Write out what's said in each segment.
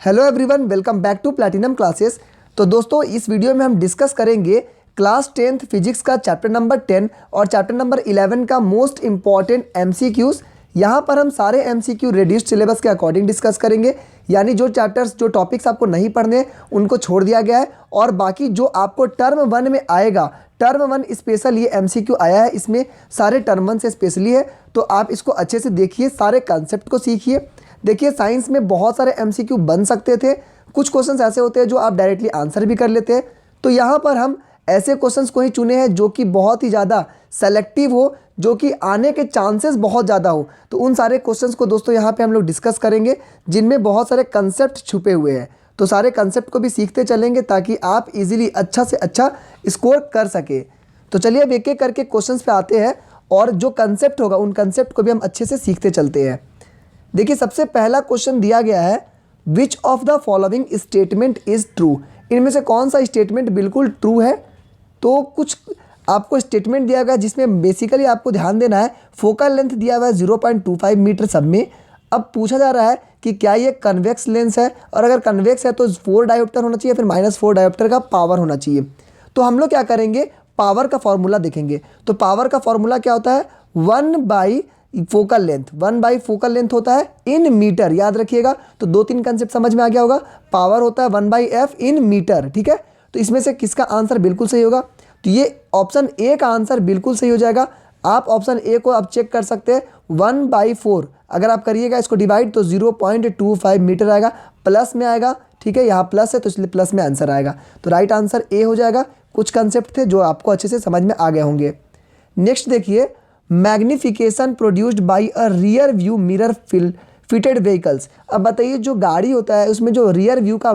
Hello everyone, welcome back to Platinum Classes. तो दोस्तों, इस वीडियो में हम डिस्कस करेंगे क्लास 10th फिजिक्स का चैप्टर नंबर 10 और चैप्टर नंबर 11 का मोस्ट इंपॉर्टेंट एमसीक्यूज। यहाँ पर हम सारे एमसीक्यू रिड्यूस्ड सिलेबस के अकॉर्डिंग डिस्कस करेंगे, यानी जो चैप्टर्स जो टॉपिक्स आपको नहीं पढ़ने उनको छोड़ दिया गया है, और बाकी जो आपको टर्म 1 में आएगा, टर्म 1 स्पेशल ये एमसीक्यू आया है, इसमें सारे टर्म 1 से स्पेशली है। तो आप इसको अच्छे से देखिए, सारे कंसेप्ट को सीखिए। देखिए, साइंस में बहुत सारे एमसीक्यू बन सकते थे, कुछ क्वेश्चंस ऐसे होते हैं जो आप डायरेक्टली आंसर भी कर लेते हैं। तो यहाँ पर हम ऐसे क्वेश्चंस को ही चुने हैं जो कि बहुत ही ज़्यादा सेलेक्टिव हो, जो कि आने के चांसेस बहुत ज़्यादा हो। तो उन सारे क्वेश्चंस को दोस्तों यहाँ पे हम लोग डिस्कस करेंगे, जिनमें बहुत सारे कंसेप्ट छुपे हुए हैं। तो सारे कंसेप्ट को भी सीखते चलेंगे ताकि आप इजीली अच्छा से अच्छा स्कोर कर सके। तो चलिए अब एक एक करके क्वेश्चंस पे आते हैं, और जो कंसेप्ट होगा उन कंसेप्ट को भी हम अच्छे से सीखते चलते हैं। देखिए, सबसे पहला क्वेश्चन दिया गया है, which of the following statement is true. इनमें से कौन सा स्टेटमेंट बिल्कुल ट्रू है। तो कुछ आपको स्टेटमेंट दिया गया जिसमें बेसिकली आपको ध्यान देना है, फोकल लेंथ दिया हुआ है 0.25 मीटर सब में। अब पूछा जा रहा है कि क्या ये कन्वेक्स लेंस है, और अगर कन्वेक्स है तो 4 डायोप्टर होना चाहिए, फिर -4 डायोप्टर का पावर होना चाहिए। तो हम लोग क्या करेंगे, पावर का फॉर्मूला देखेंगे। तो पावर का फॉर्मूला क्या होता है, 1/4 फोकल लेंथ, 1/4 फोकल लेंथ होता है इन मीटर, याद रखिएगा। तो 2-3 कंसेप्ट समझ में आ गया होगा। पावर होता है 1/f इन मीटर, ठीक है। तो इसमें से किसका आंसर बिल्कुल सही होगा, तो ये ऑप्शन ए का आंसर बिल्कुल सही हो जाएगा। आप ऑप्शन ए को आप चेक कर सकते हैं, 1/4 अगर आप करिएगा इसको डिवाइड तो 0.25 मीटर आएगा, प्लस में आएगा, ठीक है। यहाँ प्लस है तो इसलिए प्लस में आंसर आएगा। तो राइट आंसर ए हो जाएगा। कुछ कंसेप्ट थे जो आपको अच्छे से समझ में आ गए होंगे। नेक्स्ट देखिए, magnification produced by a rear view mirror fitted vehicles. अब बताइए, जो गाड़ी होता है उसमें जो रियर व्यू का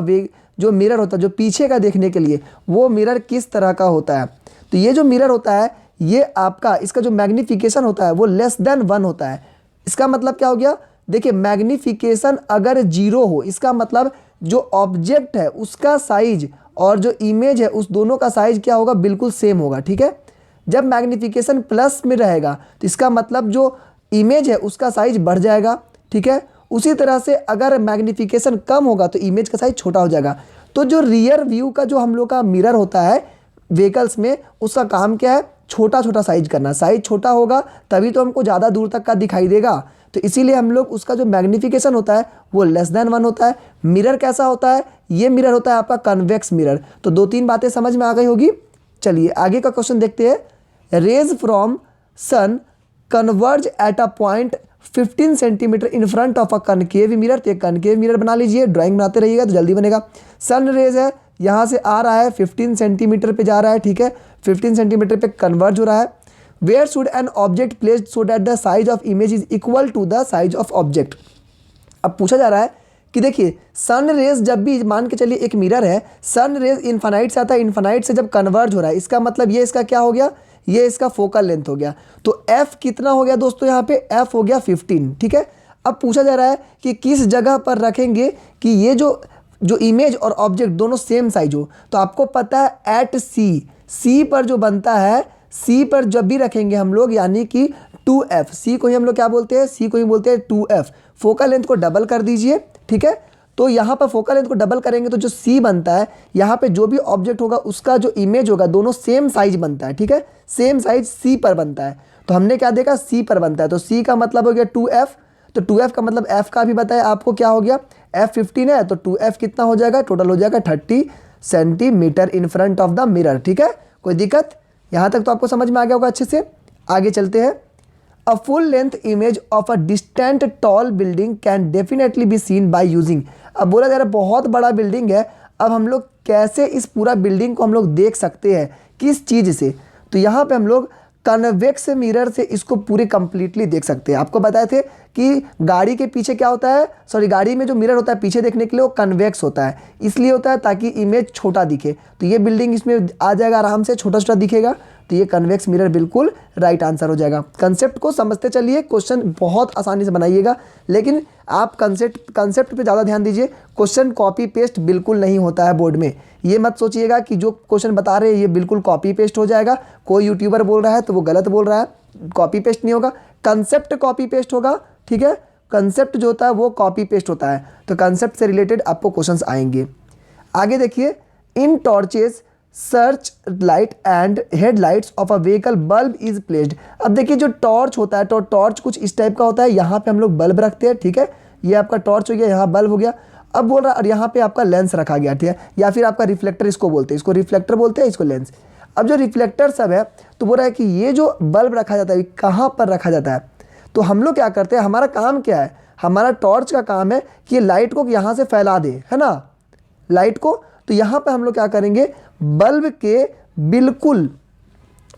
जो मिरर होता है, जो पीछे का देखने के लिए, वो मिरर किस तरह का होता है। तो ये जो मिरर होता है, ये आपका इसका जो मैग्निफिकेशन होता है वो <1 होता है। इसका मतलब क्या हो गया, देखिए मैग्निफिकेशन अगर 0 हो, इसका मतलब जो ऑब्जेक्ट है उसका साइज और जो इमेज है उस दोनों का साइज क्या होगा, बिल्कुल सेम होगा, ठीक है। जब मैग्निफिकेशन प्लस में रहेगा तो इसका मतलब जो इमेज है उसका साइज बढ़ जाएगा, ठीक है। उसी तरह से अगर मैग्निफिकेशन कम होगा तो इमेज का साइज छोटा हो जाएगा। तो जो रियर व्यू का जो हम लोग का मिरर होता है व्हीकल्स में, उसका काम क्या है, छोटा छोटा साइज करना। साइज छोटा होगा तभी तो हमको ज़्यादा दूर तक का दिखाई देगा। तो इसीलिए हम लोग उसका जो मैग्निफिकेशन होता है वो <1 होता है। मिरर कैसा होता है, ये मिरर होता है आपका कन्वेक्स मिरर। तो 2-3 बातें समझ में आ गई होगी। चलिए आगे का क्वेश्चन देखते हैं। Rays from sun converge at a point 15 centimetre in front of a concave mirror. तो एक कनकेव मिरर बना लीजिए, ड्राइंग बनाते रहिएगा तो जल्दी बनेगा। सन रेज है, यहाँ से आ रहा है 15 सेंटीमीटर पे जा रहा है, ठीक है। 15 सेंटीमीटर पे कन्वर्ज हो रहा है। Where should an object placed so that the size of image is equal to the size of object. अब पूछा जा रहा है कि देखिए, सन रेज जब भी मान के चलिए एक मिरर है, सन रेज इन्फानाइट से आता है, इन्फानाइट से जब कन्वर्ज हो रहा है, इसका मतलब ये इसका क्या हो गया, ये इसका फोकल लेंथ हो गया। तो f कितना हो गया दोस्तों, यहाँ पे f हो गया 15, ठीक है। अब पूछा जा रहा है कि किस जगह पर रखेंगे कि ये जो इमेज और ऑब्जेक्ट दोनों सेम साइज हो। तो आपको पता है एट सी पर जो बनता है, सी पर जब भी रखेंगे हम लोग, यानी कि 2f, सी को ही हम लोग क्या बोलते हैं, सी को ही बोलते हैं 2f। फोकल लेंथ को डबल कर दीजिए, ठीक है। तो यहाँ पर फोकल लेंथ को डबल करेंगे तो जो सी बनता है, यहाँ पे जो भी ऑब्जेक्ट होगा उसका जो इमेज होगा दोनों सेम साइज बनता है, ठीक है। सेम साइज सी पर बनता है। तो हमने क्या देखा, सी पर बनता है, तो सी का मतलब हो गया 2f। तो 2f का मतलब f का भी बताया आपको क्या हो गया, f 15 है तो 2f कितना हो जाएगा, टोटल हो जाएगा 30 centimetre in front of the mirror, ठीक है। कोई दिक्कत, यहाँ तक तो आपको समझ में आ गया होगा अच्छे से। आगे चलते हैं। A full length image of a distant tall building can definitely be seen by using। अब बोला जा रहा है बहुत बड़ा बिल्डिंग है, अब हम लोग कैसे इस पूरा बिल्डिंग को हम लोग देख सकते हैं, किस चीज़ से। तो यहाँ पे हम लोग कन्वेक्स मिरर से इसको पूरे कंप्लीटली देख सकते हैं। आपको बताए थे कि गाड़ी के पीछे क्या होता है, सॉरी गाड़ी में जो मिरर होता है पीछे देखने के लिए वो कन्वेक्स होता है, इसलिए होता है ताकि इमेज छोटा दिखे। तो ये बिल्डिंग इसमें आ जाएगा, आराम से छोटा छोटा दिखेगा। तो ये कन्वेक्स मिरर बिल्कुल राइट आंसर हो जाएगा। कंसेप्ट को समझते चलिए, क्वेश्चन बहुत आसानी से बनाइएगा, लेकिन आप कंसेप्ट पे ज़्यादा ध्यान दीजिए। क्वेश्चन कॉपी पेस्ट बिल्कुल नहीं होता है बोर्ड में। ये मत सोचिएगा कि जो क्वेश्चन बता रहे हैं ये बिल्कुल कॉपी पेस्ट हो जाएगा, कोई यूट्यूबर बोल रहा है तो वो गलत बोल रहा है। कॉपी पेस्ट नहीं होगा, कंसेप्ट कॉपी पेस्ट होगा, ठीक है। कंसेप्ट जो होता है वो कॉपी पेस्ट होता है, तो कंसेप्ट से रिलेटेड आपको क्वेश्चंस आएंगे। आगे देखिए, in torches search light and headlights of a vehicle bulb is placed. अब देखिए जो टॉर्च होता है, तो टॉर्च कुछ इस टाइप का होता है, यहाँ पे हम लोग बल्ब रखते हैं, ठीक है, ये आपका टॉर्च हो गया, यहाँ बल्ब हो गया। अब बोल रहा है यहाँ पे आपका लेंस रखा गया, ठीक है, या फिर आपका रिफ्लेक्टर इसको बोलते हैं, इसको रिफ्लेक्टर बोलते हैं, इसको लेंस। अब जो रिफ्लेक्टर सब है, तो बोल रहा है कि ये जो बल्ब रखा जाता है कहाँ पर रखा जाता है, तो हम लोग क्या करते हैं, हमारा काम क्या है, हमारा टॉर्च का काम है कि लाइट को यहाँ से फैला दे, है ना, लाइट को। तो यहाँ पे हम लोग क्या करेंगे, बल्ब के बिल्कुल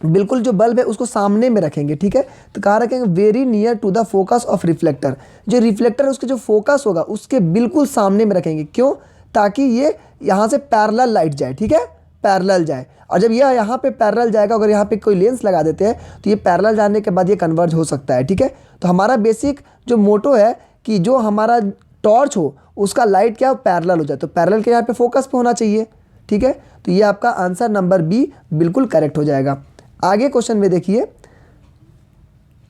बिल्कुल जो बल्ब है उसको सामने में रखेंगे, ठीक है। तो कहाँ रखेंगे, very near to the focus of reflector. जो रिफ्लेक्टर है उसके जो फोकस होगा उसके बिल्कुल सामने में रखेंगे, क्यों, ताकि ये यहाँ से पैरेलल लाइट जाए, ठीक है, पैरेलल जाए। और जब यह यहाँ पे पैरेलल जाएगा, अगर यहाँ पे कोई लेंस लगा देते हैं तो ये पैरेलल जाने के बाद ये कन्वर्ज हो सकता है, ठीक है। तो हमारा बेसिक जो मोटो है कि जो हमारा टॉर्च हो उसका लाइट क्या पैरेलल हो जाए, तो पैरेलल के यहाँ पे फोकस पे होना चाहिए, ठीक है। तो ये आपका आंसर नंबर बी बिल्कुल करेक्ट हो जाएगा। आगे क्वेश्चन में देखिए,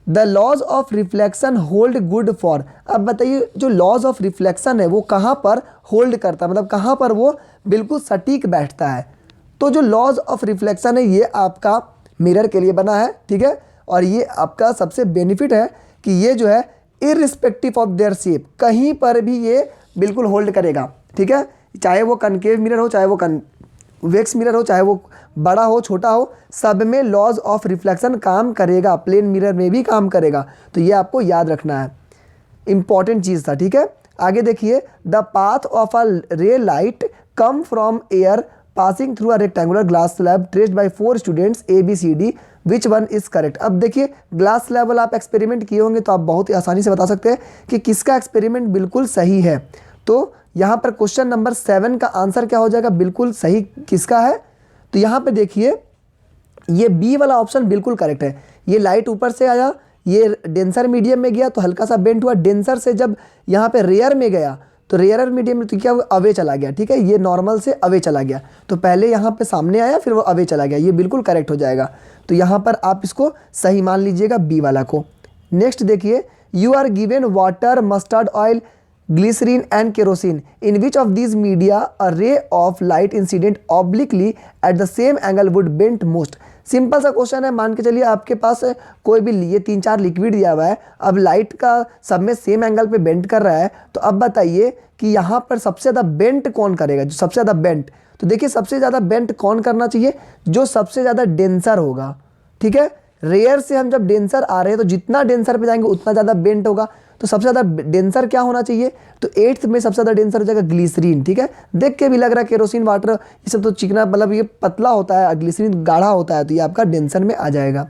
the laws of reflection hold good for. अब बताइए जो लॉज ऑफ रिफ्लेक्शन है वो कहाँ पर होल्ड करता है, मतलब कहाँ पर वो बिल्कुल सटीक बैठता है। तो जो लॉज ऑफ रिफ्लेक्शन है ये आपका मिरर के लिए बना है, ठीक है, और ये आपका सबसे बेनिफिट है कि ये जो है इररिस्पेक्टिव ऑफ देयर शेप, कहीं पर भी ये बिल्कुल होल्ड करेगा, ठीक है, चाहे वो कनकेव मिरर हो, चाहे वो कन्वेक्स मिरर हो, चाहे वो बड़ा हो छोटा हो, सब में लॉज ऑफ रिफ्लेक्शन काम करेगा, प्लेन मिरर में भी काम करेगा। तो ये आपको याद रखना है, इंपॉर्टेंट चीज़ था, ठीक है। आगे देखिए, the path of a ray light come from air passing through a rectangular glass slab traced by 4 students ABCD, which one is correct. अब देखिए ग्लास स्लैब वाला आप एक्सपेरिमेंट किए होंगे तो आप बहुत ही आसानी से बता सकते हैं कि किसका एक्सपेरिमेंट बिल्कुल सही है। तो यहाँ पर क्वेश्चन नंबर 7 का आंसर क्या हो जाएगा, बिल्कुल सही किसका है, तो यहाँ पे देखिए ये बी वाला ऑप्शन बिल्कुल करेक्ट है। ये लाइट ऊपर से आया, ये डेंसर मीडियम में गया तो हल्का सा बेंट हुआ, डेंसर से जब यहाँ पे रेयर में गया तो रेयर मीडियम में तो क्या हुआ, अवे चला गया, ठीक है, ये नॉर्मल से अवे चला गया, तो पहले यहाँ पे सामने आया फिर वो अवे चला गया, ये बिल्कुल करेक्ट हो जाएगा। तो यहाँ पर आप इसको सही मान लीजिएगा बी वाला को। नेक्स्ट देखिए, you are given water, mustard oil, glycerine and kerosene, in which of these media a ray of light incident obliquely at the same angle would bent most. Simple सा क्वेश्चन है, मान के चलिए आपके पास कोई भी ये 3-4 लिक्विड दिया हुआ है, अब लाइट का सब में सेम एंगल पे बेंट कर रहा है, तो अब बताइए कि यहाँ पर सबसे ज़्यादा बेंट कौन करेगा, जो सबसे ज़्यादा बेंट, तो देखिए सबसे ज़्यादा बेंट कौन करना चाहिए, जो सबसे ज़्यादा डेंसर होगा, ठीक है। रेयर से हम जब डेंसर आ रहे हैं तो जितना डेंसर पे जाएंगे उतना ज़्यादा बेंट होगा, तो सबसे ज़्यादा डेंसर क्या होना चाहिए, तो 8th में सबसे ज़्यादा डेंसर हो जाएगा ग्लिसरीन, ठीक है। देख के भी लग रहा है केरोसिन वाटर ये सब तो चिकना, मतलब ये पतला होता है, ग्लिसरीन गाढ़ा होता है, तो ये आपका डेंसर में आ जाएगा।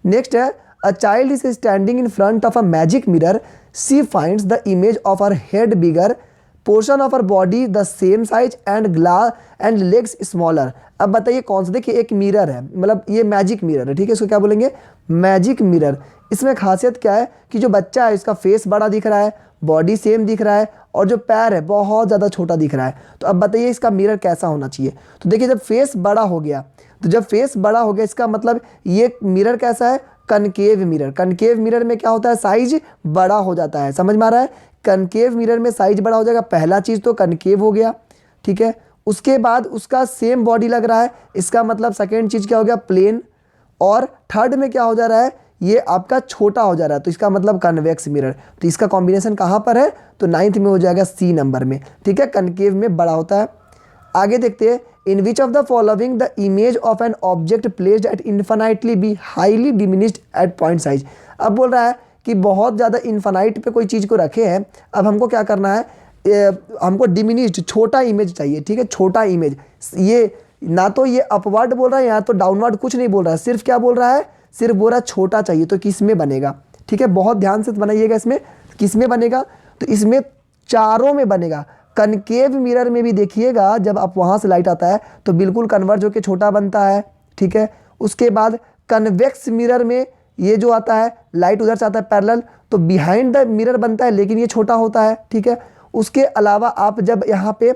नेक्स्ट है, a child is standing in front of a magic mirror, she finds the image of her head bigger, portion of her body the same size and glass and legs smaller. अब बताइए कौन सा, देखिए एक mirror है, मतलब ये magic mirror है, ठीक है, इसको क्या बोलेंगे, मैजिक मिरर। इसमें खासियत क्या है कि जो बच्चा है इसका फेस बड़ा दिख रहा है, बॉडी सेम दिख रहा है, और जो पैर है बहुत ज़्यादा छोटा दिख रहा है। तो अब बताइए इसका मिरर कैसा होना चाहिए, तो देखिए जब फेस बड़ा हो गया, तो जब फेस बड़ा हो गया इसका मतलब ये मिरर कैसा है, कनकेव मिरर। कनकेव मिरर में क्या होता है, साइज बड़ा हो जाता है, समझ में आ रहा है, कनकेव मिरर में साइज बड़ा हो जाएगा, पहला चीज़ तो कनकेव हो गया, ठीक है। उसके बाद उसका सेम बॉडी लग रहा है, इसका मतलब सेकेंड चीज़ क्या हो गया, प्लेन, और थर्ड में क्या हो जा रहा है, ये आपका छोटा हो जा रहा है, तो इसका मतलब कन्वेक्स मिरर। तो इसका कॉम्बिनेशन कहाँ पर है, तो 9th में हो जाएगा सी नंबर में, ठीक है, कनकेव में बड़ा होता है। आगे देखते हैं, in which of the following the image of an object placed at infinitely be highly diminished at point size. अब बोल रहा है कि बहुत ज़्यादा इन्फिनाइट पे कोई चीज़ को रखे हैं, अब हमको क्या करना है, हमको डिमिनिश्ड छोटा इमेज चाहिए, ठीक है, छोटा इमेज। ये ना तो ये अपवर्ड बोल रहा है या तो डाउनवर्ड, कुछ नहीं बोल रहा है, सिर्फ क्या बोल रहा है, सिर्फ बोल रहा है छोटा चाहिए, तो किस में बनेगा, ठीक है, बहुत ध्यान से बनाइएगा, इसमें किस में बनेगा, तो इसमें चारों में बनेगा। कनकेव मिरर में भी देखिएगा जब आप वहाँ से लाइट आता है तो बिल्कुल कन्वर्ज होकर छोटा बनता है, ठीक है। उसके बाद कन्वेक्स मिरर में ये जो आता है लाइट उधर से आता है पैरेलल, तो बिहाइंड द मिरर बनता है लेकिन ये छोटा होता है, ठीक है। उसके अलावा आप जब यहाँ पे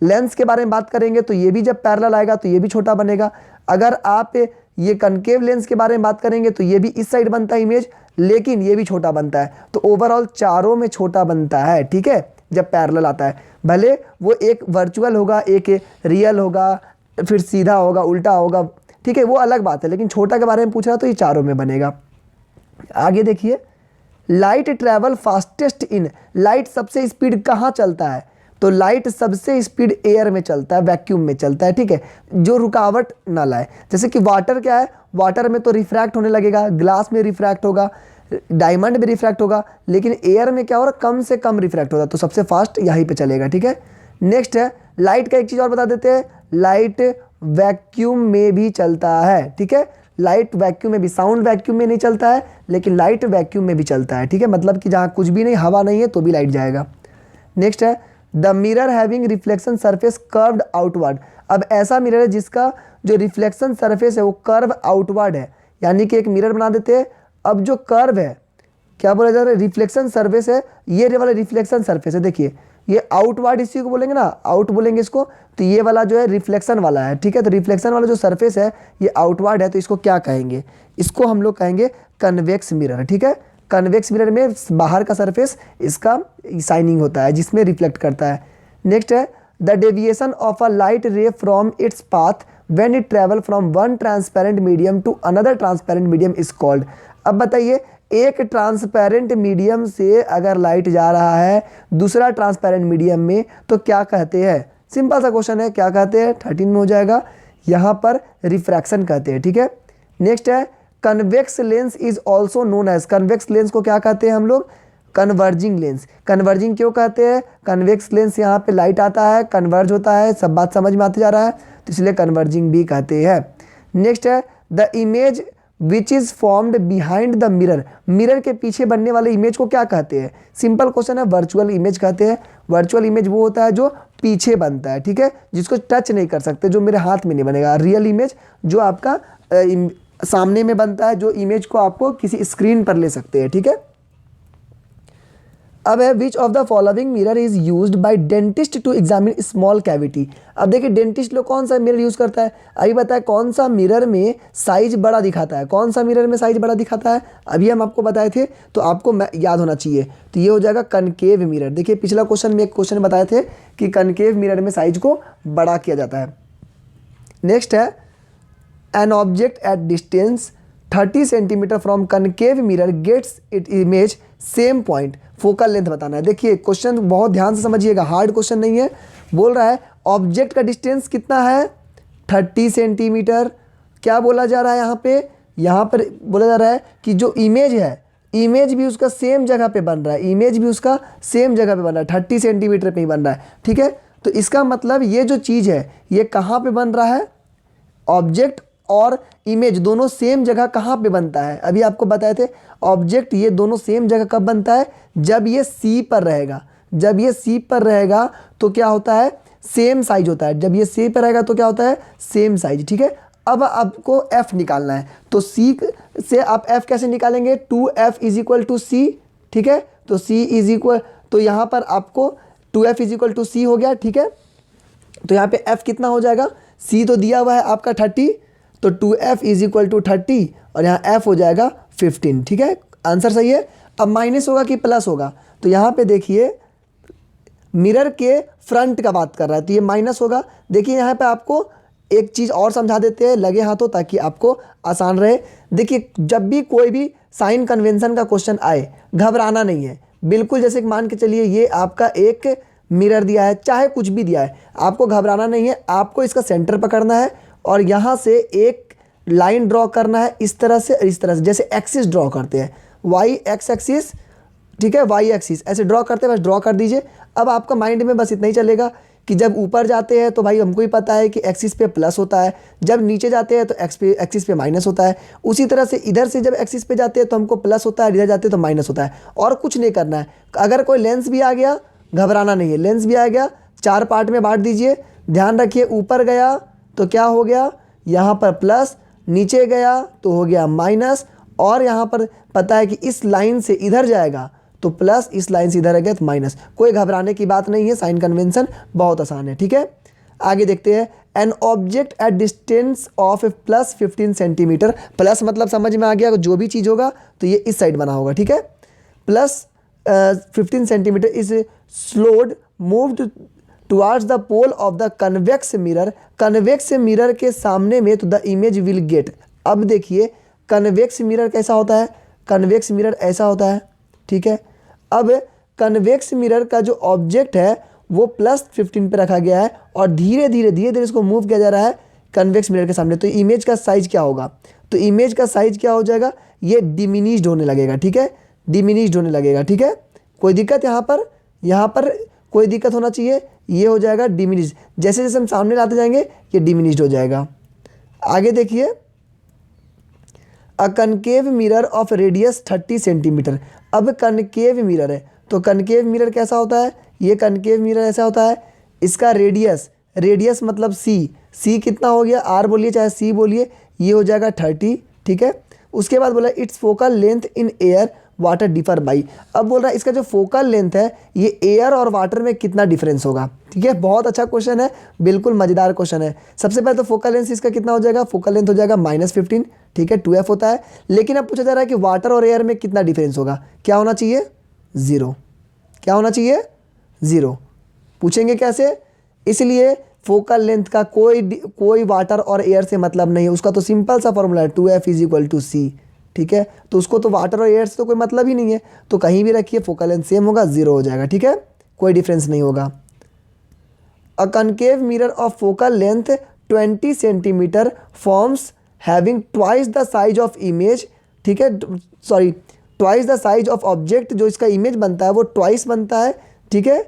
लेंस के बारे में बात करेंगे तो ये भी जब पैरेलल आएगा तो ये भी छोटा बनेगा। अगर आप ये कनकेव लेंस के बारे में बात करेंगे तो ये भी इस साइड बनता है इमेज, लेकिन ये भी छोटा बनता है, तो ओवरऑल चारों में छोटा बनता है, ठीक है, जब पैरेलल आता है। भले वो एक वर्चुअल होगा, एक रियल होगा, फिर सीधा होगा, उल्टा होगा, ठीक है, वो अलग बात है, लेकिन छोटा के बारे में पूछ रहा तो ये चारों में बनेगा। आगे देखिए, light travel fastest in, light सबसे स्पीड कहाँ चलता है? तो लाइट सबसे स्पीड एयर में चलता है, वैक्यूम में चलता है, ठीक है, जो रुकावट ना लाए। जैसे कि वाटर क्या है, वाटर में तो रिफ्रैक्ट होने लगेगा, ग्लास में रिफ्रैक्ट होगा, डायमंड में रिफ्रैक्ट होगा, लेकिन एयर में क्या हो रहा, कम से कम रिफ्रैक्ट होता है, तो सबसे फास्ट यहीं पे चलेगा, ठीक है। नेक्स्ट है, लाइट का एक चीज़ और बता देते हैं, लाइट वैक्यूम में भी चलता है, ठीक है, लाइट वैक्यूम में भी, साउंड वैक्यूम में नहीं चलता है, लेकिन लाइट वैक्यूम में भी चलता है, ठीक है, मतलब कि जहाँ कुछ भी नहीं, हवा नहीं है तो भी लाइट जाएगा। नेक्स्ट है, the mirror having reflection surface curved outward, अब ऐसा मिरर है जिसका जो रिफ्लेक्शन सरफेस है वो कर्व आउटवर्ड है, यानी कि एक मिरर बना देते हैं, अब जो कर्व है, क्या बोला जा रहा है, रिफ्लेक्शन सरफेस है, ये वाला रिफ्लेक्शन सरफेस है, देखिए ये आउटवर्ड इसी को बोलेंगे ना, आउट बोलेंगे इसको, तो ये वाला जो है रिफ्लेक्शन वाला है, ठीक है, तो रिफ्लेक्शन वाला जो सरफेस है ये आउटवर्ड है, तो इसको क्या कहेंगे, इसको हम लोग कहेंगे कन्वेक्स मिरर, ठीक है। कन्वेक्स मिरर में बाहर का सरफेस इसका शाइनिंग होता है, जिसमें रिफ्लेक्ट करता है। नेक्स्ट है, the deviation of a light ray from its path when it travel from one transparent medium to another transparent medium is called. अब बताइए, एक ट्रांसपेरेंट मीडियम से अगर लाइट जा रहा है दूसरा ट्रांसपेरेंट मीडियम में तो क्या कहते हैं? सिंपल सा क्वेश्चन है, क्या कहते हैं? 13 में हो जाएगा, यहाँ पर रिफ्रैक्शन कहते हैं, ठीक है। नेक्स्ट है, convex lens is also known as, convex lens को क्या कहते हैं हम लोग? Converging lens. कन्वर्जिंग क्यों कहते हैं? कन्वेक्स लेंस यहाँ पे लाइट आता है, कन्वर्ज होता है, सब बात समझ में आते जा रहा है, तो इसलिए कन्वर्जिंग भी कहते हैं। नेक्स्ट है, the image which is formed behind the mirror, mirror के पीछे बनने वाले इमेज को क्या कहते हैं? सिंपल क्वेश्चन है, वर्चुअल इमेज कहते हैं। वर्चुअल इमेज वो होता है जो पीछे बनता है, ठीक है, जिसको टच नहीं कर सकते, जो मेरे हाथ में नहीं बनेगा। रियल इमेज जो आपका सामने में बनता है, जो इमेज को आपको किसी स्क्रीन पर ले सकते हैं, ठीक है। अब है, which of the following mirror is used by dentist to examine small cavity. अब देखिए, डेंटिस्ट लोग कौन सा मिरर यूज करता है? अभी बताया कौन सा मिरर में साइज बड़ा दिखाता है, कौन सा मिरर में साइज बड़ा दिखाता है, अभी हम आपको बताए थे, तो आपको याद होना चाहिए, तो ये हो जाएगा कनकेव मिरर। देखिए पिछला क्वेश्चन में एक क्वेश्चन बताए थे कि कनकेव मिरर में साइज को बड़ा किया जाता है। नेक्स्ट है, an object at distance 30 centimetre from concave mirror gets it image same point, focal length बताना है। देखिए क्वेश्चन बहुत ध्यान से समझिएगा, हार्ड क्वेश्चन नहीं है। बोल रहा है ऑब्जेक्ट का डिस्टेंस कितना है? 30 सेंटीमीटर। क्या बोला जा रहा है यहाँ पर बोला जा रहा है कि जो इमेज है, इमेज भी उसका सेम जगह पे बन रहा है, इमेज भी उसका सेम जगह पे बन रहा है, 30 सेंटीमीटर पे ही बन रहा है, ठीक है। तो इसका मतलब ये जो चीज़ है ये कहाँ पे बन रहा है? ऑब्जेक्ट और इमेज दोनों सेम जगह कहाँ पे बनता है? अभी आपको बताए थे ऑब्जेक्ट ये दोनों सेम जगह कब बनता है? जब ये सी पर रहेगा। जब ये सी पर रहेगा तो क्या होता है? सेम साइज होता है। जब ये सी पर रहेगा तो क्या होता है? सेम साइज, ठीक है। अब आपको एफ निकालना है, तो सी से आप एफ कैसे निकालेंगे? 2f इज इक्वल टू सी, ठीक है। तो सी इज इक्वल, तो यहाँ पर आपको 2f इज इक्वल टू सी हो गया, ठीक है। तो यहाँ पे f कितना हो जाएगा? c तो दिया हुआ है आपका 30, तो 2f इज इक्वल टू 30 और यहाँ f हो जाएगा 15, ठीक है। आंसर सही है। अब माइनस होगा कि प्लस होगा? तो यहाँ पे देखिए मिरर के फ्रंट का बात कर रहा है, तो ये माइनस होगा। देखिए यहाँ पे आपको एक चीज़ और समझा देते हैं लगे हाथों, ताकि आपको आसान रहे। देखिए जब भी कोई भी साइन कन्वेंशन का क्वेश्चन आए, घबराना नहीं है बिल्कुल। जैसे कि मान के चलिए ये आपका एक मिरर दिया है, चाहे कुछ भी दिया है, आपको घबराना नहीं है। आपको इसका सेंटर पकड़ना है और यहाँ से एक लाइन ड्रॉ करना है, इस तरह से, इस तरह से, जैसे एक्सिस ड्रॉ करते हैं, वाई एक्स एक्सिस, ठीक है, वाई एक्सिस ऐसे ड्रॉ करते हैं, बस ड्रॉ कर दीजिए। अब आपका माइंड में बस इतना ही चलेगा कि जब ऊपर जाते हैं तो भाई हमको ही पता है कि एक्सिस पे प्लस होता है, जब नीचे जाते हैं तो एक्सिस पे माइनस होता है। उसी तरह से इधर से जब एक्सिस पे जाते हैं तो हमको प्लस होता है, इधर जाते हैं तो माइनस होता है, और कुछ नहीं करना है। अगर कोई लेंस भी आ गया, घबराना नहीं है, लेंस भी आ गया, 4 पार्ट में बांट दीजिए। ध्यान रखिए, ऊपर गया तो क्या हो गया? यहाँ पर प्लस, नीचे गया तो हो गया माइनस, और यहाँ पर पता है कि इस लाइन से इधर जाएगा तो प्लस, इस लाइन से इधर गया तो माइनस। कोई घबराने की बात नहीं है, साइन कन्वेंशन बहुत आसान है, ठीक है। आगे देखते हैं, N object at distance of plus 15 centimetre, plus मतलब समझ में आ गया, जो भी चीज़ होगा तो ये इस साइड बना होगा, ठीक है। Plus 15 centimetre is slowed moved towards the pole of the convex mirror, convex mirror के सामने में, तो द इमेज विल गेट। अब देखिए कन्वेक्स मिरर कैसा होता है, कन्वेक्स मिरर ऐसा होता है, ठीक है। अब कन्वेक्स मिरर का जो ऑब्जेक्ट है वो प्लस 15 पे रखा गया है और धीरे धीरे इसको मूव किया जा रहा है कन्वेक्स मिरर के सामने, तो इमेज का साइज क्या होगा, तो इमेज का साइज क्या हो जाएगा, ये डिमिनिश्ड होने लगेगा, ठीक है, डिमिनिश्ड होने लगेगा, ठीक है। कोई दिक्कत यहाँ पर कोई दिक्कत होना चाहिए, ये हो जाएगा डिमिनिश्ड, जैसे जैसे हम सामने लाते जाएंगे ये डिमिनिश्ड हो जाएगा। आगे देखिए, a concave mirror of radius 30 centimetre, अब कनकेव मिरर है तो कनकेव मिरर कैसा होता है, ये कनकेव मिरर ऐसा होता है, इसका रेडियस मतलब सी कितना हो गया, आर बोलिए चाहे सी बोलिए, ये हो जाएगा 30, ठीक है। उसके बाद बोला it's focal length in air water differ by, अब बोल रहा है इसका जो फोकल लेंथ है ये एयर और वाटर में कितना डिफरेंस होगा, ठीक है। बहुत अच्छा क्वेश्चन है, बिल्कुल मजेदार क्वेश्चन है। सबसे पहले तो फोकल लेंथ इसका कितना हो जाएगा, फोकल लेंथ हो जाएगा -15, ठीक है, 2f होता है। लेकिन अब पूछा जा रहा है कि वाटर और एयर में कितना डिफरेंस होगा, क्या होना चाहिए, 0, क्या होना चाहिए, 0। पूछेंगे कैसे, इसलिए फोकल लेंथ का कोई वाटर और एयर से मतलब नहीं है, उसका तो सिंपल सा फॉर्मूला है 2f = c, ठीक है। तो उसको तो वाटर और एयर से तो कोई मतलब ही नहीं है, तो कहीं भी रखिए फोकल लेंथ सेम होगा, 0 हो जाएगा, ठीक है, कोई डिफरेंस नहीं होगा। A concave mirror of focal length 20 centimetre forms having twice the size of image, ठीक है, sorry twice the size of object, जो इसका इमेज बनता है वो ट्वाइस बनता है, ठीक है।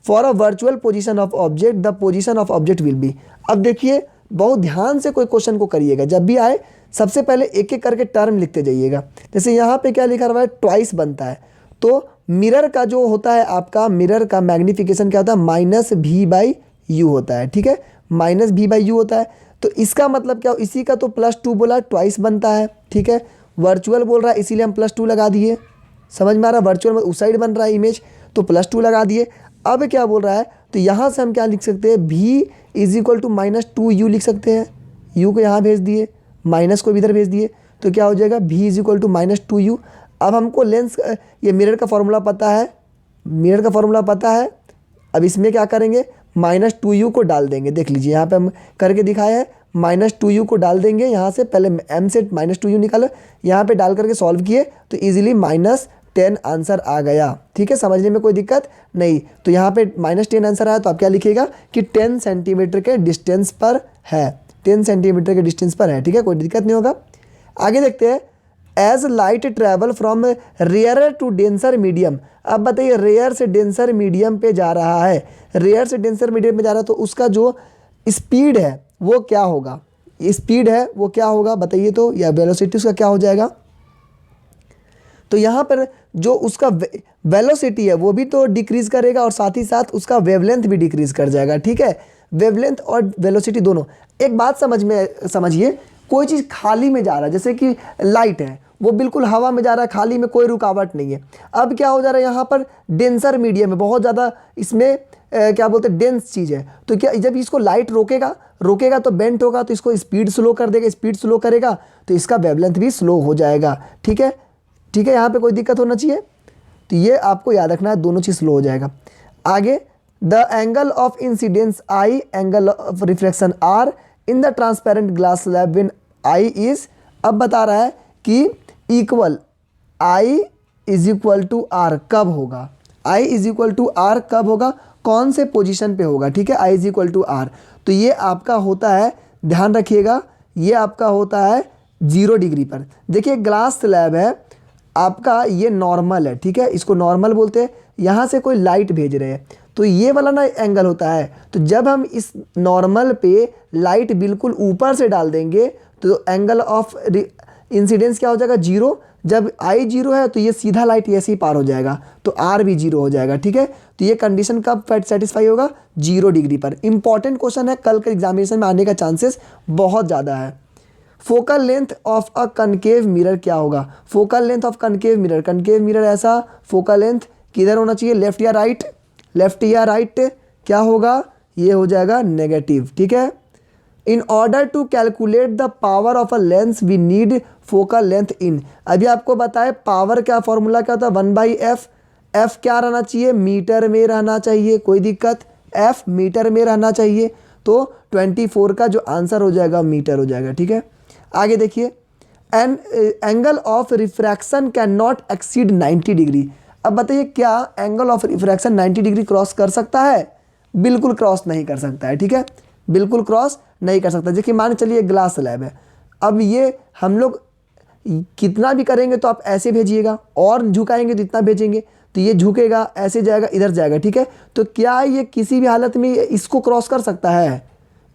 For a virtual position of object the position of object will be. अब देखिए बहुत ध्यान से कोई क्वेश्चन को करिएगा, जब भी आए सबसे पहले एक एक करके टर्म लिखते जाइएगा। जैसे यहाँ पे क्या लिखा हुआ है, ट्वाइस बनता है, तो मिरर का जो होता है आपका, मिरर का मैग्नीफिकेशन क्या होता है, -v/u होता है, ठीक है, -v/u होता है। तो इसका मतलब क्या, इसी का तो +2 बोला, ट्वाइस बनता है, ठीक है। वर्चुअल बोल रहा है इसीलिए हम +2 लगा दिए, समझ में आ रहा है, वर्चुअल में उस साइड बन रहा है इमेज तो +2 लगा दिए। अब क्या बोल रहा है, तो यहाँ से हम क्या लिख सकते हैं, v = -2u लिख सकते हैं, u को यहाँ भेज दिए, माइनस को भी इधर भेज दिए, तो क्या हो जाएगा v = -2u। अब हमको लेंस, ये मिरर का फॉर्मूला पता है, मिरर का फॉर्मूला पता है। अब इसमें क्या करेंगे, -2u को डाल देंगे, देख लीजिए यहाँ पे हम करके दिखाए हैं, -2u को डाल देंगे, यहाँ से पहले m से -2u निकालो, यहाँ पे डाल करके सॉल्व किए तो इजीली -10 आंसर आ गया, ठीक है, समझने में कोई दिक्कत नहीं। तो यहाँ पे -10 आंसर आया, तो आप क्या लिखिएगा कि 10 सेंटीमीटर के डिस्टेंस पर है, 10 सेंटीमीटर के डिस्टेंस पर है, ठीक है, कोई दिक्कत नहीं होगा। आगे देखते हैं, as light travel from rare to denser medium. अब बताइए रेयर से डेंसर मीडियम पे जा रहा है, रेयर से डेंसर मीडियम पे जा रहा है, तो उसका जो स्पीड है वो क्या होगा, स्पीड है वो क्या होगा बताइए, तो या वेलोसिटी उसका क्या हो जाएगा। तो यहाँ पर जो उसका वेलोसिटी है वो भी तो डिक्रीज़ करेगा और साथ ही साथ उसका वेवलेंथ भी डिक्रीज़ कर जाएगा, ठीक है, वेवलेंथ और वेलोसिटी दोनों। एक बात समझिए, कोई चीज़ खाली में जा रहा है, जैसे कि लाइट है वो बिल्कुल हवा में जा रहा है, खाली में कोई रुकावट नहीं है। अब क्या हो जा रहा है, यहाँ पर डेंसर मीडियम है, बहुत ज़्यादा इसमें क्या बोलते हैं, डेंस चीज़ है, तो क्या जब इसको लाइट रोकेगा तो बेंट होगा, तो इसको स्पीड स्लो कर देगा, स्पीड स्लो करेगा तो इसका वेवलेंथ भी स्लो हो जाएगा, ठीक है, ठीक है, यहाँ पे कोई दिक्कत होना चाहिए, तो ये आपको याद रखना है, दोनों चीज़ स्लो हो जाएगा। आगे, the angle of incidence I, angle of reflection are in the transparent glass slab when I is, अब बता रहा है कि इक्वल आई = आर कब होगा, आई = आर कब होगा, कौन से पोजीशन पे होगा, ठीक है, आई = आर। तो ये आपका होता है, ध्यान रखिएगा, ये आपका होता है 0 डिग्री पर। देखिए ग्लास स्लैब है आपका, ये नॉर्मल है, ठीक है, इसको नॉर्मल बोलते हैं, यहाँ से कोई लाइट भेज रहे हैं तो ये वाला ना एंगल होता है। तो जब हम इस नॉर्मल पे लाइट बिल्कुल ऊपर से डाल देंगे तो एंगल ऑफ इंसिडेंस क्या हो जाएगा, 0। जब आई 0 है तो ये सीधा लाइट ऐसे ही पार हो जाएगा, तो आर भी 0 हो जाएगा, ठीक है। तो ये कंडीशन कब सेटिस्फाई होगा, 0 डिग्री पर। इंपॉर्टेंट क्वेश्चन है, कल के एग्जामिनेशन में आने का चांसेस बहुत ज़्यादा है। Focal length of a concave mirror क्या होगा, focal length of concave mirror ऐसा, फोकल लेंथ किधर होना चाहिए, लेफ्ट या राइट, लेफ्ट या राइट, क्या होगा, ये हो जाएगा नेगेटिव, ठीक है। In order to calculate the power of a lens we need focal length in. अभी आपको बताए पावर का फॉर्मूला क्या होता है, 1/f। एफ क्या रहना चाहिए, मीटर में रहना चाहिए, कोई दिक्कत, एफ मीटर में रहना चाहिए। तो 24 का जो आंसर हो जाएगा मीटर हो जाएगा, ठीक है। आगे देखिए, N angle of refraction can not exceed 90 degree. अब बताइए क्या angle of refraction 90 degree cross कर सकता है? बिल्कुल क्रॉस नहीं कर सकता है, ठीक है, बिल्कुल क्रॉस नहीं कर सकता। देखिए मान चलिए ग्लास स्लैब है, अब ये हम लोग कितना भी करेंगे तो आप ऐसे भेजिएगा, और झुकाएंगे तो इतना भेजेंगे, तो ये झुकेगा, ऐसे जाएगा, इधर जाएगा, ठीक है। तो क्या ये किसी भी हालत में इसको क्रॉस कर सकता है?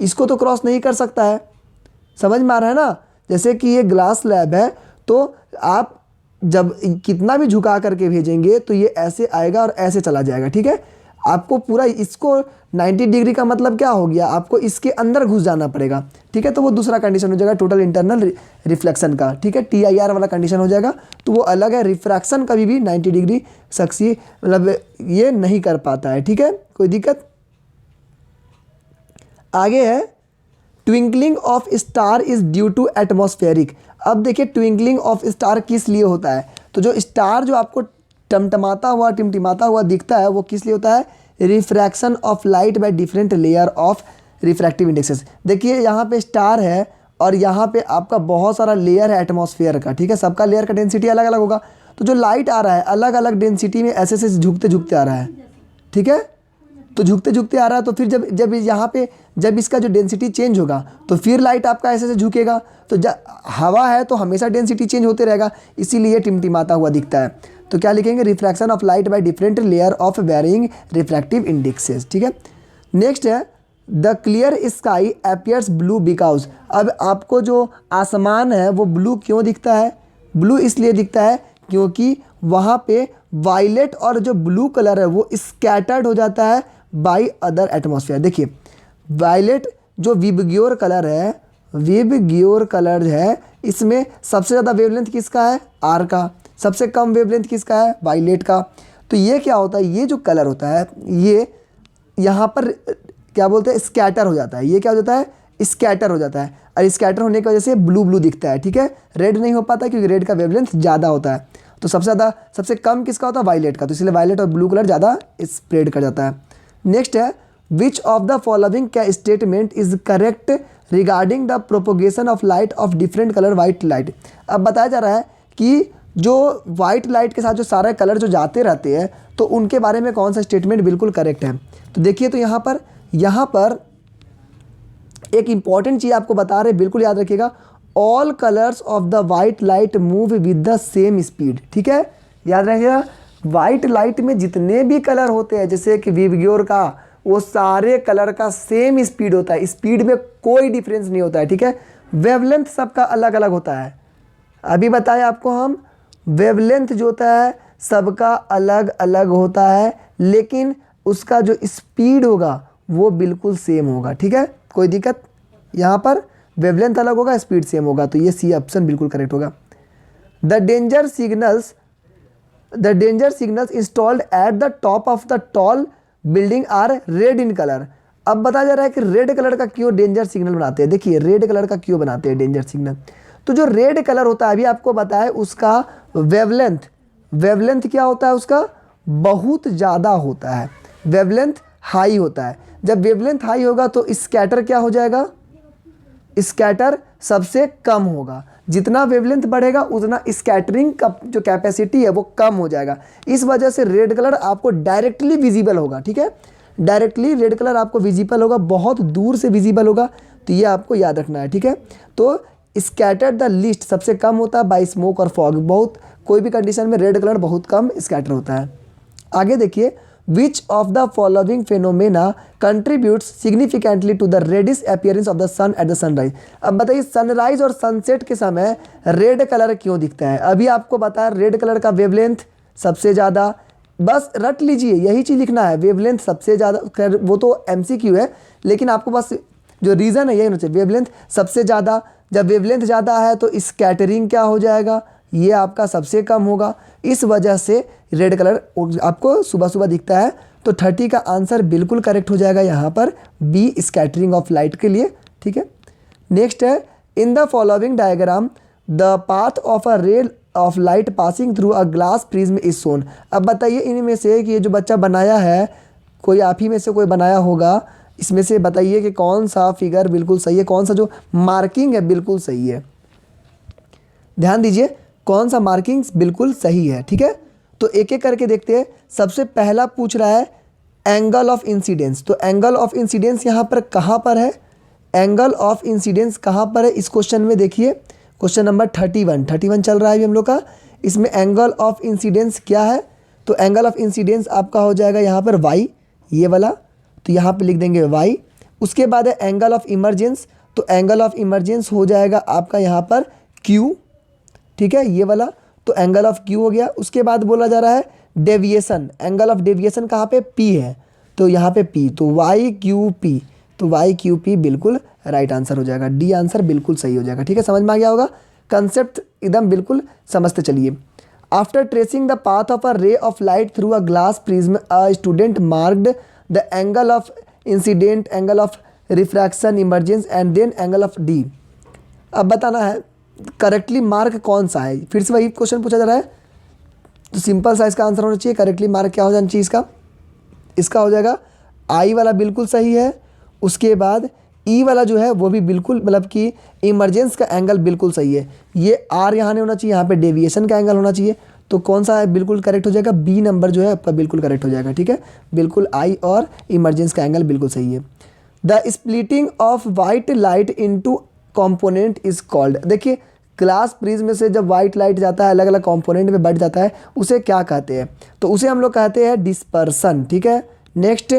इसको तो क्रॉस नहीं कर सकता है। समझ में आ रहा है ना? जैसे कि ये ग्लास स्लैब है, तो आप जब कितना भी झुका करके भेजेंगे तो ये ऐसे आएगा और ऐसे चला जाएगा, ठीक है। आपको पूरा इसको 90 डिग्री का मतलब क्या हो गया, आपको इसके अंदर घुस जाना पड़ेगा, ठीक है। तो वो दूसरा कंडीशन हो जाएगा टोटल इंटरनल रिफ्लेक्शन का, ठीक है, TIR वाला कंडीशन हो जाएगा, तो वो अलग है। रिफ्रैक्शन कभी भी 90 डिग्री सक्सेस मतलब ये नहीं कर पाता है, ठीक है, कोई दिक्कत। आगे है twinkling of star is due to atmospheric. अब देखिए ट्विंकलिंग ऑफ स्टार किस लिए होता है, तो जो स्टार जो आपको टिमटिमाता हुआ दिखता है वो किस लिए होता है, refraction of light by different layer of refractive indexes. देखिए यहाँ पे स्टार है और यहाँ पे आपका बहुत सारा लेयर है एटमॉस्फेयर का, ठीक है, सबका लेयर का डेंसिटी अलग अलग होगा, तो जो लाइट आ रहा है अलग अलग डेंसिटी में ऐसे झुकते झुकते आ रहा है, ठीक है। तो झुकते झुकते आ रहा है, तो फिर जब यहाँ पे जब इसका जो डेंसिटी चेंज होगा तो फिर लाइट आपका ऐसे झुकेगा, तो हवा है तो हमेशा डेंसिटी चेंज होते रहेगा, इसीलिए टिमटिमाता हुआ दिखता है। तो क्या लिखेंगे, refraction of light by different layer of varying refractive indexes, ठीक है। नेक्स्ट है the clear sky appears blue because. अब आपको जो आसमान है वो ब्लू क्यों दिखता है? ब्लू इसलिए दिखता है क्योंकि वहाँ पे वायलेट और जो ब्लू कलर है वो स्कैटर्ड हो जाता है बाय अदर एटमॉस्फेयर। देखिए वायलेट जो विबग्योर कलर है, विबग्योर कलर है, इसमें सबसे ज़्यादा वेवलेंथ किसका है, आर का, सबसे कम वेवलेंथ किसका है, वायलेट का। तो ये क्या होता है, ये जो कलर होता है ये यहाँ पर क्या बोलते हैं, स्कैटर हो जाता है। ये क्या हो जाता है, स्कैटर हो जाता है, और स्कैटर होने की वजह से ब्लू ब्लू दिखता है, ठीक है। रेड नहीं हो पाता क्योंकि रेड का वेवलेंथ ज़्यादा होता है। तो सबसे कम किसका होता है, वायलेट का, तो इसलिए वायलेट और ब्लू कलर ज़्यादा स्प्रेड कर जाता है। नेक्स्ट है विच ऑफ द फॉलोइंग क्या statement is correct regarding the propagation of light of different colour white light. अब बताया जा रहा है कि जो वाइट लाइट के साथ जो सारे कलर जो जाते रहते हैं तो उनके बारे में कौन सा स्टेटमेंट बिल्कुल करेक्ट है। तो देखिए तो यहाँ पर एक इंपॉर्टेंट चीज़ आपको बता रहे, बिल्कुल याद रखिएगा, all colours of the white light move with the same speed, ठीक है, याद रखिएगा। वाइट लाइट में जितने भी कलर होते हैं जैसे कि विबग्योर का, वो सारे कलर का सेम स्पीड होता है, स्पीड में कोई डिफरेंस नहीं होता है, ठीक है। वेवलेंथ सबका अलग अलग होता है, अभी बताया आपको हम, वेवलेंथ जो होता है सबका अलग अलग होता है, लेकिन उसका जो स्पीड होगा वो बिल्कुल सेम होगा, ठीक है, कोई दिक्कत। यहाँ पर वेवलेंथ अलग होगा, स्पीड सेम होगा, तो ये सी ऑप्शन बिल्कुल करेक्ट होगा। The danger signals installed at the top of the tall building are red in colour. अब बताया जा रहा है कि रेड कलर का क्यों डेंजर सिग्नल बनाते हैं। देखिए रेड कलर का क्यों बनाते हैं डेंजर सिग्नल, तो जो रेड कलर होता है अभी आपको बताया उसका वेवलेंथ क्या होता है, उसका बहुत ज़्यादा होता है, वेवलेंथ हाई होता है। जब वेवलेंथ हाई होगा तो स्कैटर क्या हो जाएगा, स्कैटर सबसे कम होगा। जितना वेवलेंथ बढ़ेगा उतना स्कैटरिंग का जो कैपेसिटी है वो कम हो जाएगा। इस वजह से रेड कलर आपको डायरेक्टली विजिबल होगा, ठीक है, डायरेक्टली रेड कलर आपको विजिबल होगा, बहुत दूर से विजिबल होगा, तो ये आपको याद रखना है, ठीक है। तो स्कैटर द लिस्ट सबसे कम होता है बाई स्मोक और फॉग, बहुत कोई भी कंडीशन में रेड कलर बहुत कम स्कैटर होता है। आगे देखिए which of the following phenomena contributes significantly to the reddish appearance of the sun at the sunrise. अब बताइए सनराइज और सनसेट के समय रेड कलर क्यों दिखता है। अभी आपको बताया रेड कलर का वेवलेंथ सबसे ज़्यादा, बस रट लीजिए यही चीज़ लिखना है, वेवलेंथ सबसे ज़्यादा, वो तो MCQ है लेकिन आपको बस जो रीज़न है यही होना चाहिए, वेवलेंथ सबसे ज़्यादा। जब वेवलेंथ ज़्यादा है तो स्कैटरिंग क्या हो जाएगा, ये आपका सबसे कम होगा, इस वजह से रेड कलर आपको सुबह सुबह दिखता है। तो 30 का आंसर बिल्कुल करेक्ट हो जाएगा यहाँ पर बी, स्कैटरिंग ऑफ लाइट के लिए, ठीक है। नेक्स्ट है in the following diagram the path of a ray of light passing through a glass prism is shown. अब बताइए इनमें से कि ये जो बच्चा बनाया है, कोई आप ही में से कोई बनाया होगा, इसमें से बताइए कि कौन सा फिगर बिल्कुल सही है, कौन सा जो मार्किंग है बिल्कुल सही है। ध्यान दीजिए कौन सा मार्किंग बिल्कुल सही है। ठीक है, तो एक एक करके देखते हैं। सबसे पहला पूछ रहा है एंगल ऑफ इंसिडेंस। तो एंगल ऑफ इंसिडेंस यहाँ पर कहाँ पर है, एंगल ऑफ इंसिडेंस कहाँ पर है इस क्वेश्चन में? देखिए क्वेश्चन नंबर 31 चल रहा है अभी हम लोग का। इसमें एंगल ऑफ इंसिडेंस क्या है? तो एंगल ऑफ इंसिडेंस आपका हो जाएगा यहाँ पर y, ये वाला, तो यहाँ पे लिख देंगे y। उसके बाद है एंगल ऑफ इमरजेंस, तो एंगल ऑफ इमरजेंस हो जाएगा आपका यहाँ पर q। ठीक है, ये वाला, तो एंगल ऑफ q हो गया। उसके बाद बोला जा रहा है डेविएशन, एंगल ऑफ डेविएशन कहाँ पे? p है, तो यहाँ पे p, तो वाई क्यू पी, तो वाई क्यू पी बिल्कुल राइट आंसर हो जाएगा। डी आंसर बिल्कुल सही हो जाएगा। ठीक है, समझ में आ गया होगा, कंसेप्ट एकदम बिल्कुल समझते चलिए। After tracing the path of a ray of light through a glass prism a student marked the angle of incident, angle of refraction, emergence and then angle of D. अब बताना है करेक्टली मार्क कौन सा है। फिर से वही question पूछा जा रहा है, तो सिंपल सा इसका आंसर होना चाहिए। करेक्टली मार्क क्या हो जाना चाहिए इसका हो जाएगा आई वाला बिल्कुल सही है। उसके बाद ई वाला जो है वो भी बिल्कुल, मतलब कि इमरजेंस का एंगल बिल्कुल सही है। ये आर यहाँ नहीं होना चाहिए, यहाँ पे डेविएशन का एंगल होना चाहिए। तो कौन सा है बिल्कुल करेक्ट हो जाएगा? बी नंबर जो है आपका बिल्कुल करेक्ट हो जाएगा। ठीक है, बिल्कुल आई और इमरजेंस का एंगल बिल्कुल सही है। The splitting of white light into component is called. देखिए ग्लास प्रिज्म से जब वाइट लाइट जाता है अलग अलग कंपोनेंट में बढ़ जाता है, उसे क्या कहते हैं? तो उसे हम लोग कहते हैं डिस्पर्सन। ठीक है, next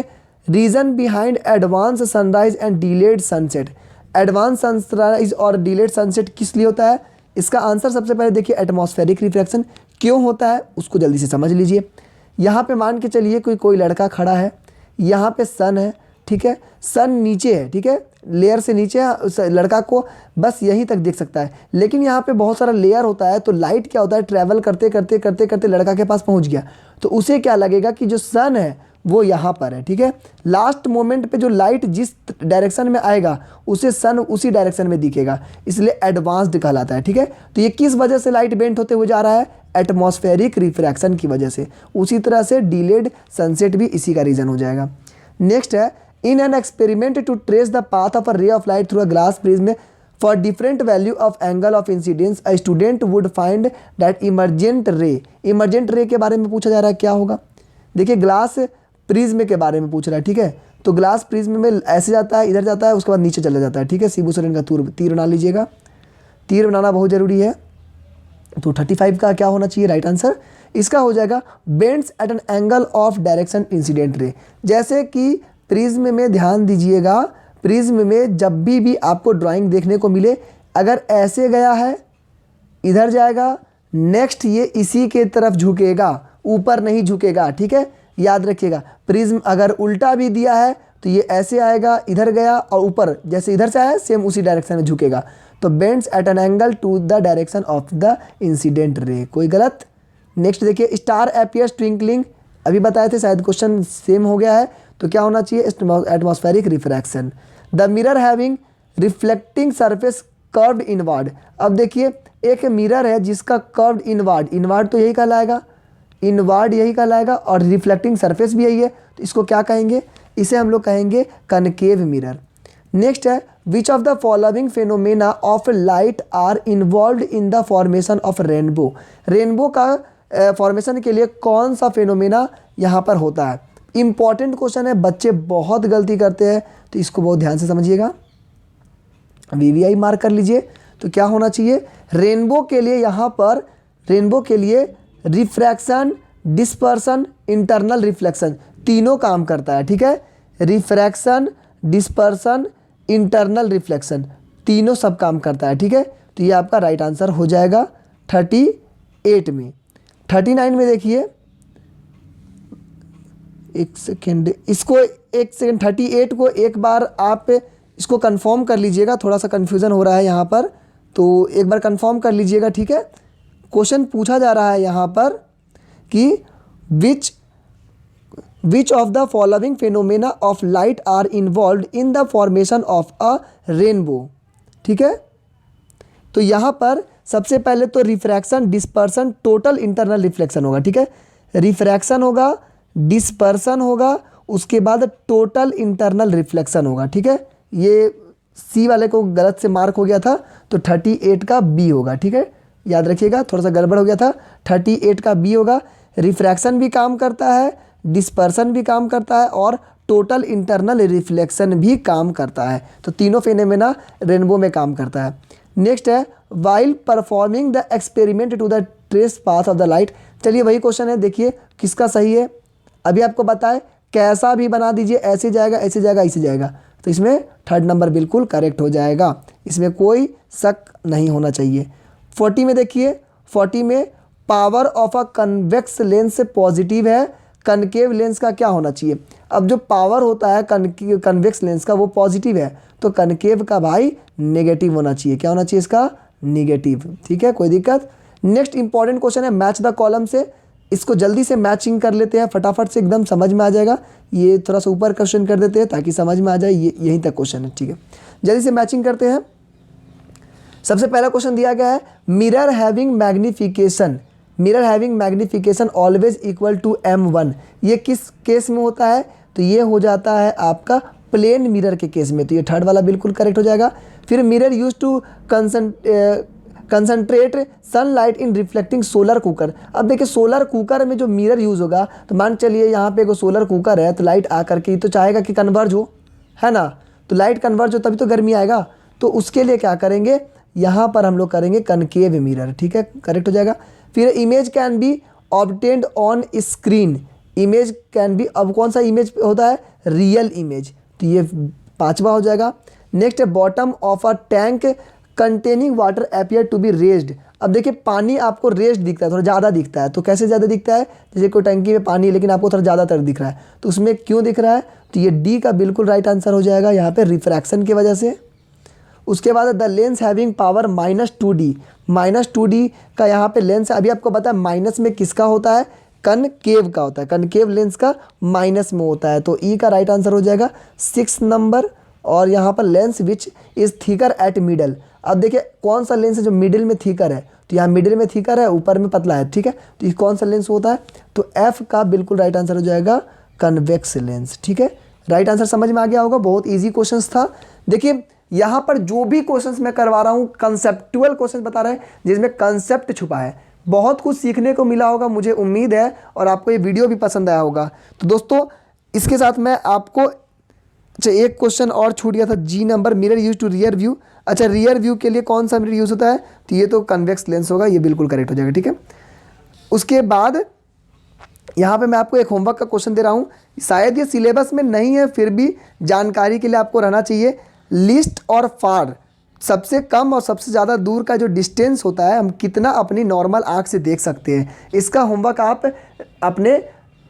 reason behind advance sunrise and delayed sunset. Advance sunrise और डिलेड सनसेट किस लिए होता है? इसका आंसर सबसे पहले देखिए एटमॉस्फेरिक रिफ्रैक्शन। क्यों होता है उसको जल्दी से समझ लीजिए। यहाँ पे मान के चलिए कोई लड़का खड़ा है, यहाँ पे सन है, ठीक है, सन नीचे है, ठीक है, लेयर से नीचे है, उस लड़का को बस यहीं तक देख सकता है। लेकिन यहाँ पे बहुत सारा लेयर होता है, तो लाइट क्या होता है, ट्रैवल करते करते करते करते लड़का के पास पहुँच गया, तो उसे क्या लगेगा कि जो सन है वो यहाँ पर है। ठीक है, लास्ट मोमेंट पे जो लाइट जिस डायरेक्शन में आएगा उसे सन उसी डायरेक्शन में दिखेगा, इसलिए एडवांस्ड कहलाता है। ठीक है, तो ये किस वजह से लाइट बेंट होते हुए जा रहा है? एटमॉस्फेरिक रिफ्रैक्शन की वजह से। उसी तरह से डिलेड सनसेट भी इसी का रीज़न हो जाएगा। नेक्स्ट है in an experiment to trace the path of a ray of light through a glass prism for different value of angle of incidence a student would find that emergent ray. Emergent ray के बारे में पूछा जा रहा है, क्या होगा? देखिए ग्लास प्रिज्म के बारे में पूछ रहा है। ठीक है, तो ग्लास प्रिज्म में ऐसे जाता है, इधर जाता है, उसके बाद नीचे चला जाता है। ठीक है, शिबू सोरेन का तीर बना लीजिएगा, तीर बनाना बहुत ज़रूरी है। तो 35 का क्या होना चाहिए राइट आंसर? इसका हो जाएगा bends at an angle of direction incident ray. जैसे कि प्रिज्म में ध्यान दीजिएगा, प्रिज्म में जब भी आपको ड्राइंग देखने को मिले, अगर ऐसे गया है इधर जाएगा, नेक्स्ट ये इसी के तरफ झुकेगा, ऊपर नहीं झुकेगा। ठीक है, याद रखिएगा। प्रिज्म अगर उल्टा भी दिया है तो ये ऐसे आएगा, इधर गया और ऊपर जैसे इधर से आया सेम उसी डायरेक्शन में झुकेगा। तो bends at an angle to the direction of the incident ray. कोई गलत? नेक्स्ट देखिए स्टार अपीयर्स ट्विंकलिंग, अभी बताए थे, शायद क्वेश्चन सेम हो गया है, तो क्या होना चाहिए? Atmospheric refraction. The mirror having reflecting surface curved inward. अब देखिए एक मिरर है जिसका कर्व्ड इनवर्ड तो यही कहलाएगा, इनवर्ड यही कहलाएगा, और रिफ्लेक्टिंग सरफेस भी यही है, तो इसको क्या कहेंगे? इसे हम लोग कहेंगे कनकेव मिरर। नेक्स्ट है which of the following phenomena of light are involve in the formation of rainbow. Rainbow का फॉर्मेशन के लिए कौन सा फेनोमेना यहाँ पर होता है? इंपॉर्टेंट क्वेश्चन है, बच्चे बहुत गलती करते हैं, तो इसको बहुत ध्यान से समझिएगा। VVI मार्क कर लीजिए। तो क्या होना चाहिए रेनबो के लिए? यहाँ पर रेनबो के लिए रिफ्रैक्शन, डिस्पर्सन, इंटरनल रिफ्लेक्शन तीनों काम करता है। ठीक है, रिफ्रैक्शन, डिस्पर्सन, इंटरनल रिफ्लेक्शन तीनों सब काम करता है। ठीक है, तो ये आपका राइट आंसर हो जाएगा 38 में। 39 में देखिए, एक सेकेंड, इसको एक सेकेंड, 38 को एक बार आप इसको कंफर्म कर लीजिएगा, थोड़ा सा कन्फ्यूज़न हो रहा है यहाँ पर, तो एक बार कंफर्म कर लीजिएगा। ठीक है, क्वेश्चन पूछा जा रहा है यहाँ पर कि which of the following phenomena of light are involve in the formation of a rainbow. ठीक है। तो यहाँ पर सबसे पहले तो refraction, dispersion, total internal reflection होगा, ठीक है। रिफ्रैक्शन होगा, डिस्पर्सन होगा, उसके बाद टोटल इंटरनल रिफ्लेक्शन होगा, ठीक है। ये सी वाले को गलत से मार्क हो गया था, तो 38 का बी होगा, ठीक है। याद रखिएगा, थोड़ा सा गड़बड़ हो गया था, 38 का बी होगा। रिफ्रैक्शन भी काम करता है, डिस्पर्सन भी काम करता है और टोटल इंटरनल रिफ्लेक्शन भी काम करता है। तो तीनों फेनोमेना रेनबो में काम करता है। नेक्स्ट है while performing the experiment to the trace path of the light. चलिए वही क्वेश्चन है, देखिए किसका सही है। अभी आपको बताए कैसा भी बना दीजिए, ऐसे जाएगा, ऐसे जाएगा, ऐसे जाएगा, तो इसमें थर्ड नंबर बिल्कुल करेक्ट हो जाएगा, इसमें कोई शक नहीं होना चाहिए। 40 में देखिए, 40 में power of a convex lens positive है, कनकेव लेंस का क्या होना चाहिए। अब जो पावर होता है कन्वेक्स लेंस का वो पॉजिटिव है, तो कनकेव का भाई नेगेटिव होना चाहिए। क्या होना चाहिए इसका? नेगेटिव, ठीक है, कोई दिक्कत। नेक्स्ट इंपॉर्टेंट क्वेश्चन है मैच द कॉलम से। इसको जल्दी से मैचिंग कर लेते हैं, फटाफट से एकदम समझ में आ जाएगा। ये थोड़ा सा ऊपर क्वेश्चन कर देते हैं ताकि समझ में आ जाए, ये यहीं तक क्वेश्चन है, ठीक है। जल्दी से मैचिंग करते हैं। सबसे पहला क्वेश्चन दिया गया है mirror having magnification, mirror having magnification always equal to m1। ये किस केस में होता है? तो ये हो जाता है आपका प्लेन मिरर के केस में, तो ये थर्ड वाला बिल्कुल करेक्ट हो जाएगा। फिर mirror use to concentrate sunlight in reflecting solar cooker. अब देखिए सोलर कुकर में जो मिरर यूज़ होगा, तो मान चलिए यहाँ पे कोई सोलर कुकर है, तो लाइट आकर के तो चाहेगा कि कन्वर्ज हो, है ना। तो लाइट कन्वर्ज हो तभी तो गर्मी आएगा, तो उसके लिए क्या करेंगे, यहाँ पर हम लोग करेंगे कनकेव मिरर, ठीक है, करेक्ट हो जाएगा। फिर image can be obtained on screen, image can be, अब कौन सा इमेज होता है? रियल इमेज, तो ये पांचवा हो जाएगा। नेक्स्ट है bottom of a tank containing water appear to be raised. अब देखिए पानी आपको रेज्ड दिखता है, थोड़ा ज़्यादा दिखता है, तो कैसे ज़्यादा दिखता है? जैसे कोई टंकी में पानी है लेकिन आपको थोड़ा ज़्यादातर दिख रहा है, तो उसमें क्यों दिख रहा है? तो ये डी का बिल्कुल राइट आंसर हो जाएगा, यहाँ पे रिफ्रैक्शन की वजह से। उसके बाद the lens having power -2D, -2D का यहाँ पे लेंस है। अभी आपको पता है माइनस में किसका होता है? कनकेव का होता है, कनकेव लेंस का माइनस में होता है, तो ई का राइट आंसर हो जाएगा 6 नंबर। और यहाँ पर lens which is thicker at middle. अब देखिए कौन सा लेंस है जो मिडिल में थिकर है, तो यहाँ मिडिल में थिकर है, ऊपर में पतला है, ठीक है, तो ये कौन सा लेंस होता है? तो एफ का बिल्कुल राइट आंसर हो जाएगा कन्वेक्स लेंस, ठीक है। राइट आंसर समझ में आ गया होगा, बहुत ईजी क्वेश्चन था। देखिए यहाँ पर जो भी क्वेश्चंस मैं करवा रहा हूँ कंसेप्चुअल क्वेश्चंस बता रहे हैं, जिसमें कंसेप्ट छुपा है। बहुत कुछ सीखने को मिला होगा, मुझे उम्मीद है, और आपको ये वीडियो भी पसंद आया होगा। तो दोस्तों इसके साथ मैं आपको एक क्वेश्चन और छूट गया था, G number, mirror use to rear view. अच्छा, रियर व्यू के लिए कौन सा मिरर यूज़ होता है? तो ये तो कन्वेक्स लेंस होगा, ये बिल्कुल करेक्ट हो जाएगा, ठीक है। उसके बाद यहाँ पे मैं आपको एक होमवर्क का क्वेश्चन दे रहा हूँ, शायद ये सिलेबस में नहीं है, फिर भी जानकारी के लिए आपको रहना चाहिए। लिस्ट और फार, सबसे कम और सबसे ज़्यादा दूर का जो डिस्टेंस होता है, हम कितना अपनी नॉर्मल आँख से देख सकते हैं, इसका होमवर्क आप अपने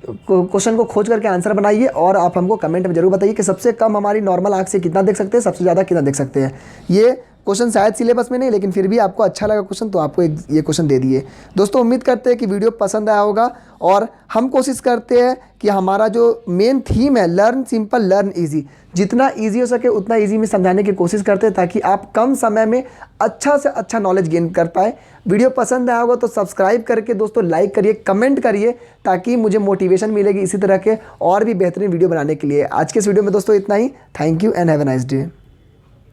क्वेश्चन को खोज करके आंसर बनाइए और आप हमको कमेंट में जरूर बताइए कि सबसे कम हमारी नॉर्मल आँख से कितना देख सकते हैं, सबसे ज़्यादा कितना देख सकते हैं। ये क्वेश्चन शायद सिलेबस में नहीं, लेकिन फिर भी आपको अच्छा लगा क्वेश्चन, तो आपको ये क्वेश्चन दे दिए। दोस्तों उम्मीद करते हैं कि वीडियो पसंद आया होगा, और हम कोशिश करते हैं कि हमारा जो मेन थीम है लर्न सिंपल लर्न ईजी, जितना ईजी हो सके उतना ईजी में समझाने की कोशिश करते हैं, ताकि आप कम समय में अच्छा से अच्छा नॉलेज गेन कर पाए। वीडियो पसंद आया होगा तो सब्सक्राइब करके दोस्तों लाइक करिए, कमेंट करिए, ताकि मुझे मोटिवेशन मिलेगी इसी तरह के और भी बेहतरीन वीडियो बनाने के लिए। आज के इस वीडियो में दोस्तों इतना ही। Thank you and have a nice day.